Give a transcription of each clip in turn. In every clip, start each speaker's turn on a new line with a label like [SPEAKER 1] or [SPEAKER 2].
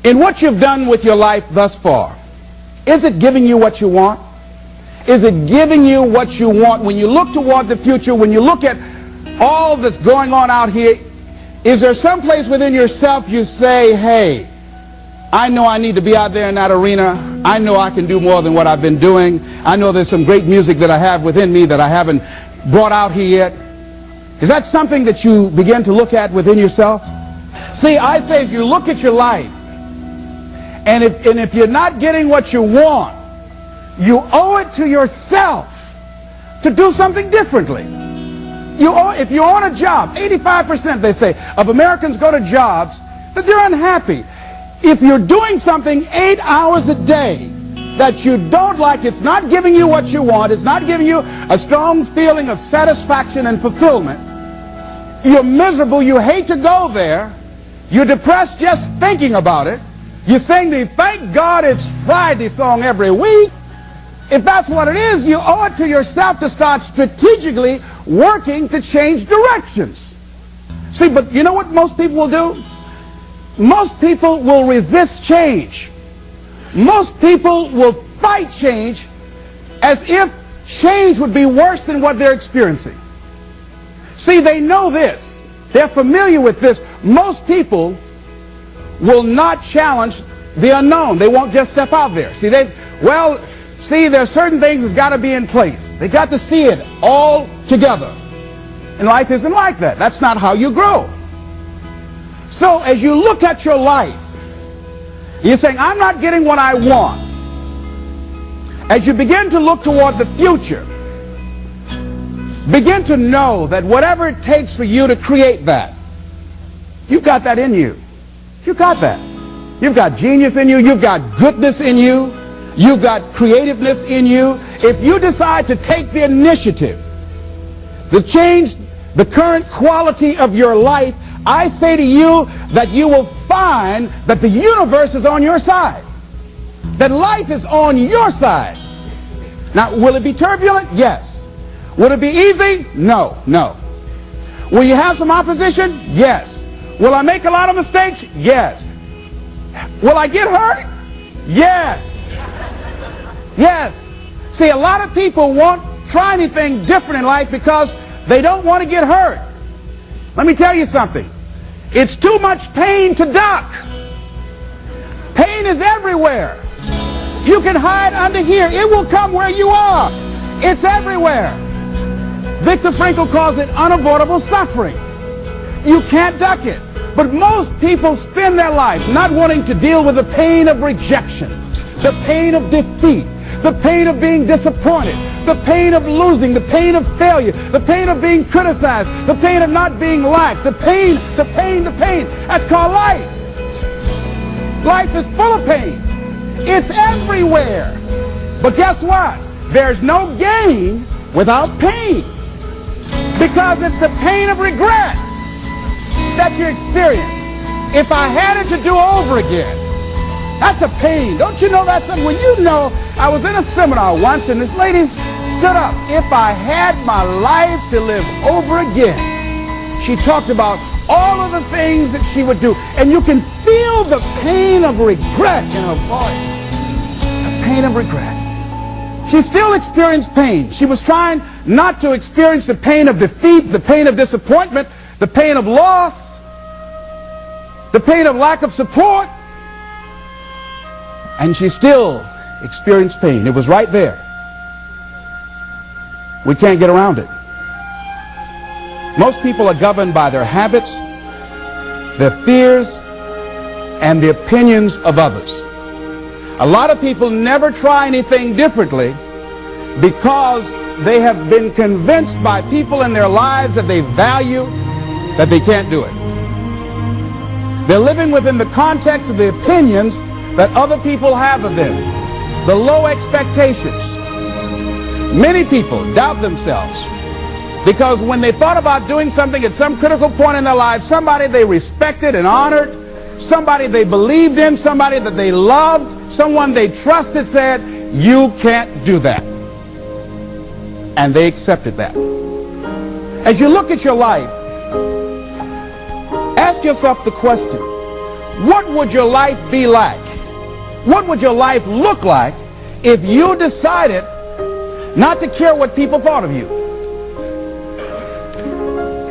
[SPEAKER 1] In what you've done with your life thus far, is it giving you what you want? Is it giving you what you want? When you look toward the future, when you look at all that's going on out here, is there some place within yourself you say, hey, I know I need to be out there in that arena. I know I can do more than what I've been doing. I know there's some great music that I have within me that I haven't brought out here yet. Is that something that you begin to look at within yourself? See, I say if you look at your life, and if you're not getting what you want, you owe it to yourself to do something differently. If you're on a job, 85% they say of Americans go to jobs that they're unhappy. If you're doing something 8 hours a day that you don't like, it's not giving you what you want, it's not giving you a strong feeling of satisfaction and fulfillment, you're miserable, you hate to go there, you're depressed just thinking about it, you sing the "Thank God It's Friday" song every week. If that's what it is, you owe it to yourself to start strategically working to change directions. See, but you know what most people will do? Most people will resist change. Most people will fight change as if change would be worse than what they're experiencing. See, they know this. They're familiar with this. Most people will not challenge the unknown. They won't just step out there. See, there's certain things that's got to be in place. They got to see it all together. And life isn't like that. That's not how you grow. So as you look at your life, you're saying, I'm not getting what I want. As you begin to look toward the future, begin to know that whatever it takes for you to create that, you've got that in you. You've got that. You've got genius in you. You've got goodness in you. You've got creativeness in you. If you decide to take the initiative to change the current quality of your life, I say to you that you will find that the universe is on your side. That life is on your side. Now, will it be turbulent? Yes. Will it be easy? No, no. Will you have some opposition? Yes. Will I make a lot of mistakes? Yes. Will I get hurt? Yes. Yes. See, a lot of people won't try anything different in life because they don't want to get hurt. Let me tell you something. It's too much pain to duck. Pain is everywhere. You can hide under here. It will come where you are. It's everywhere. Viktor Frankl calls it unavoidable suffering. You can't duck it. But most people spend their life not wanting to deal with the pain of rejection, the pain of defeat, the pain of being disappointed, the pain of losing, the pain of failure, the pain of being criticized, the pain of not being liked, the pain. That's called life. Life is full of pain. It's everywhere. But guess what? There's no gain without pain. Because it's the pain of regret that you experience. If I had it to do over again, that's a pain. Don't you know that's something? When you know, I was in a seminar once and this lady stood up. If I had my life to live over again, she talked about all of the things that she would do. And you can feel the pain of regret in her voice. The pain of regret. She still experienced pain. She was trying not to experience the pain of defeat, the pain of disappointment, the pain of loss, the pain of lack of support. And she still experienced pain. It was right there. We can't get around it. Most people are governed by their habits, their fears, and the opinions of others. A lot of people never try anything differently because they have been convinced by people in their lives that they value that they can't do it. They're living within the context of the opinions that other people have of them, the low expectations. Many people doubt themselves because when they thought about doing something at some critical point in their lives, somebody they respected and honored, somebody they believed in, somebody that they loved, someone they trusted said, you can't do that. And they accepted that. As you look at your life, ask yourself the question, What would your life be like? What would your life look like if you decided not to care what people thought of you?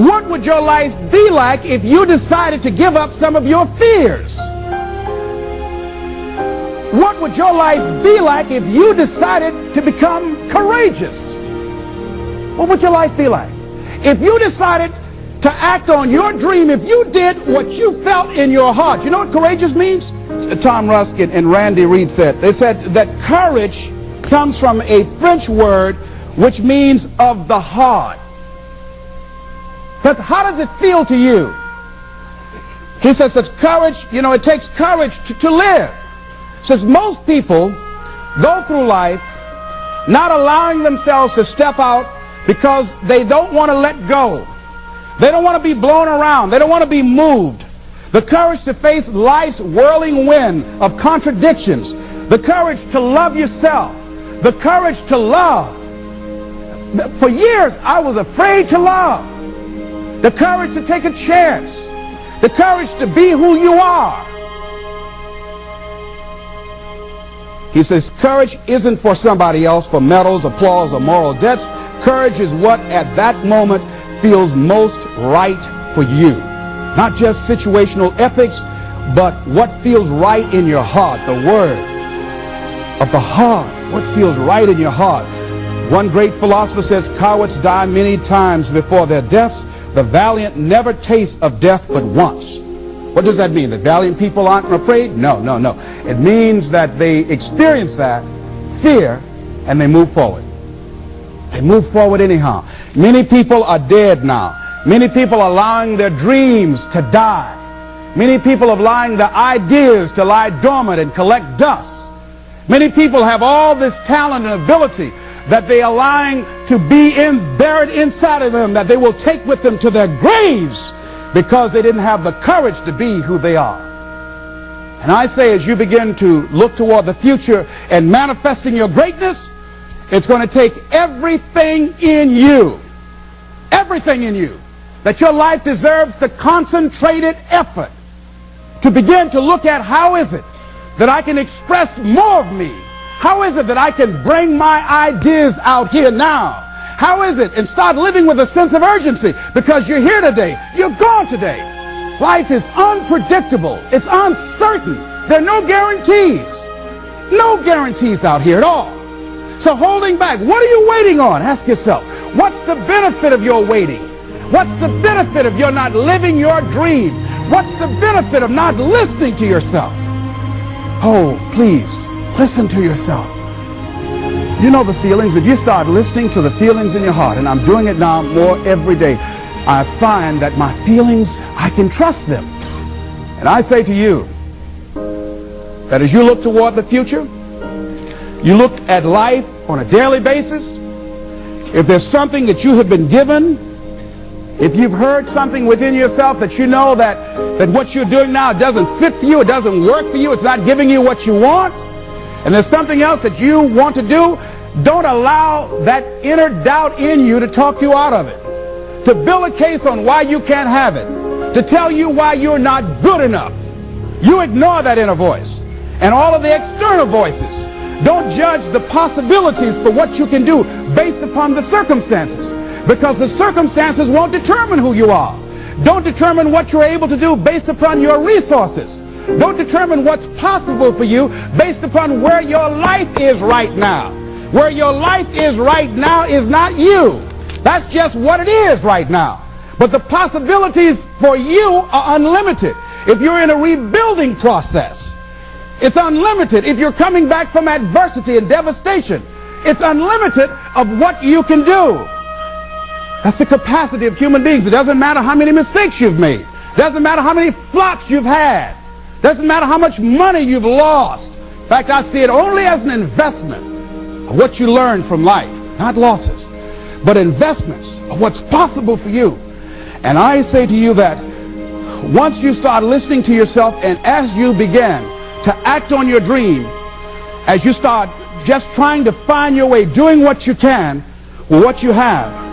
[SPEAKER 1] What would your life be like if you decided to give up some of your fears? What would your life be like if you decided to become courageous? What would your life be like? If you decided to act on your dream, if you did what you felt in your heart. You know what courageous means? Tom Rusk and Randy Reed said. They said that courage comes from a French word which means of the heart. But how does it feel to you? He says it's courage, you know, it takes courage to live. Says most people go through life not allowing themselves to step out because they don't want to let go. They don't want to be blown around. They don't want to be moved. The courage to face life's whirling wind of contradictions. The courage to love yourself. The courage to love. For years, I was afraid to love. The courage to take a chance. The courage to be who you are. He says courage isn't for somebody else, for medals, applause, or moral debts. Courage is what at that moment feels most right for you. Not just situational ethics, but what feels right in your heart. The word of the heart. What feels right in your heart. One great philosopher says, cowards die many times before their deaths. The valiant never taste of death but once. What does that mean? That valiant people aren't afraid? No, no, no. It means that they experience that fear and they move forward. They move forward anyhow. Many people are dead now. Many people are allowing their dreams to die. Many people are allowing their ideas to lie dormant and collect dust. Many people have all this talent and ability that they are allowing to be buried inside of them, that they will take with them to their graves because they didn't have the courage to be who they are. And I say, as you begin to look toward the future and manifesting your greatness, it's going to take everything in you, that your life deserves the concentrated effort to begin to look at how is it that I can express more of me? How is it that I can bring my ideas out here now? How is it? And start living with a sense of urgency, because you're here today, you're gone today. Life is unpredictable. It's uncertain. There are no guarantees. No guarantees out here at all. So holding back, what are you waiting on? Ask yourself, what's the benefit of your waiting? What's the benefit of your not living your dream? What's the benefit of not listening to yourself? Oh, please, listen to yourself. You know the feelings. If you start listening to the feelings in your heart, and I'm doing it now more every day, I find that my feelings, I can trust them. And I say to you that as you look toward the future, you look at life on a daily basis, if there's something that you have been given, if you've heard something within yourself that you know that what you're doing now doesn't fit for you, it doesn't work for you, it's not giving you what you want, and there's something else that you want to do, don't allow that inner doubt in you to talk you out of it, to build a case on why you can't have it, to tell you why you're not good enough. You ignore that inner voice and all of the external voices. Don't judge the possibilities for what you can do based upon the circumstances, because the circumstances won't determine who you are. Don't determine what you're able to do based upon your resources. Don't determine what's possible for you based upon where your life is right now. Where your life is right now is not you. That's just what it is right now. But the possibilities for you are unlimited. If you're in a rebuilding process, it's unlimited. If you're coming back from adversity and devastation, it's unlimited of what you can do. That's the capacity of human beings. It doesn't matter how many mistakes you've made. It doesn't matter how many flops you've had. It doesn't matter how much money you've lost. In fact, I see it only as an investment of what you learn from life. Not losses, but investments of what's possible for you. And I say to you that once you start listening to yourself, and as you begin to act on your dream, as you start just trying to find your way, doing what you can with what you have,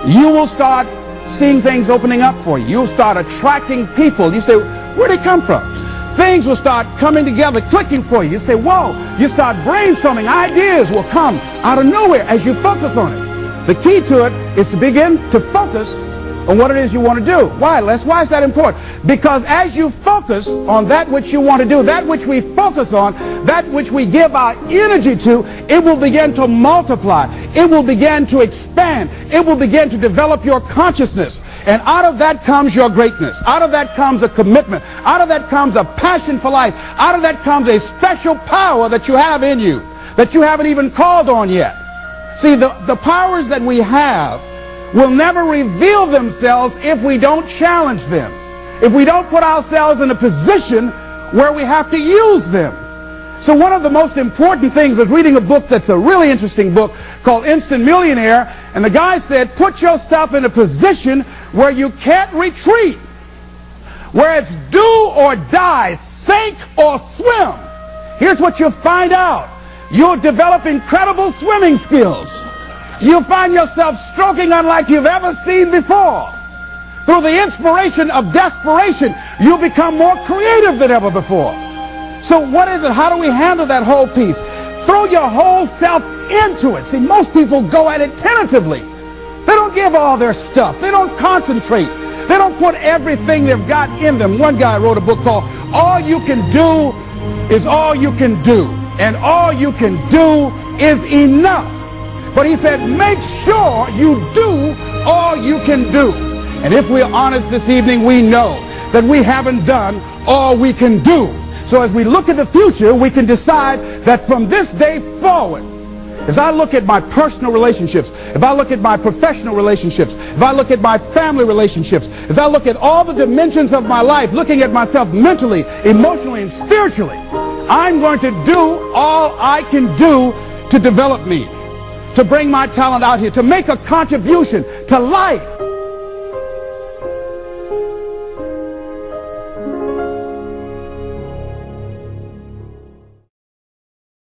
[SPEAKER 1] you will start seeing things opening up for you. You'll start attracting people. You say, where'd they come from? things will start coming together, clicking for you. You say, whoa, you start brainstorming. Ideas will come out of nowhere as you focus on it. The key to it is to begin to focus on what it is you want to do. Why, Les? Why is that important? Because as you focus on that which you want to do, that which we focus on, that which we give our energy to, it will begin to multiply. It will begin to expand. It will begin to develop your consciousness. And out of that comes your greatness. Out of that comes a commitment. Out of that comes a passion for life. Out of that comes a special power that you have in you that you haven't even called on yet. See, the powers that we have will never reveal themselves if we don't challenge them, if we don't put ourselves in a position where we have to use them. So one of the most important things is reading a book that's a really interesting book called Millionaire, and the guy said, put yourself in a position where you can't retreat, where it's do or die, sink or swim. Here's what you'll find out. You'll develop incredible swimming skills. You'll find yourself stroking unlike you've ever seen before. Through the inspiration of desperation, you'll become more creative than ever before. So what is it? How do we handle that whole piece? Throw your whole self into it. See, most people go at it tentatively. They don't give all their stuff. They don't concentrate. They don't put everything they've got in them. One guy wrote a book called All You Can Do Is All You Can Do. And all you can do is enough. But he said, make sure you do all you can do. And if we're honest this evening, we know that we haven't done all we can do. So as we look at the future, we can decide that from this day forward, as I look at my personal relationships, if I look at my professional relationships, if I look at my family relationships, if I look at all the dimensions of my life, looking at myself mentally, emotionally, and spiritually, I'm going to do all I can do to develop me, to bring my talent out here, to make a contribution to life.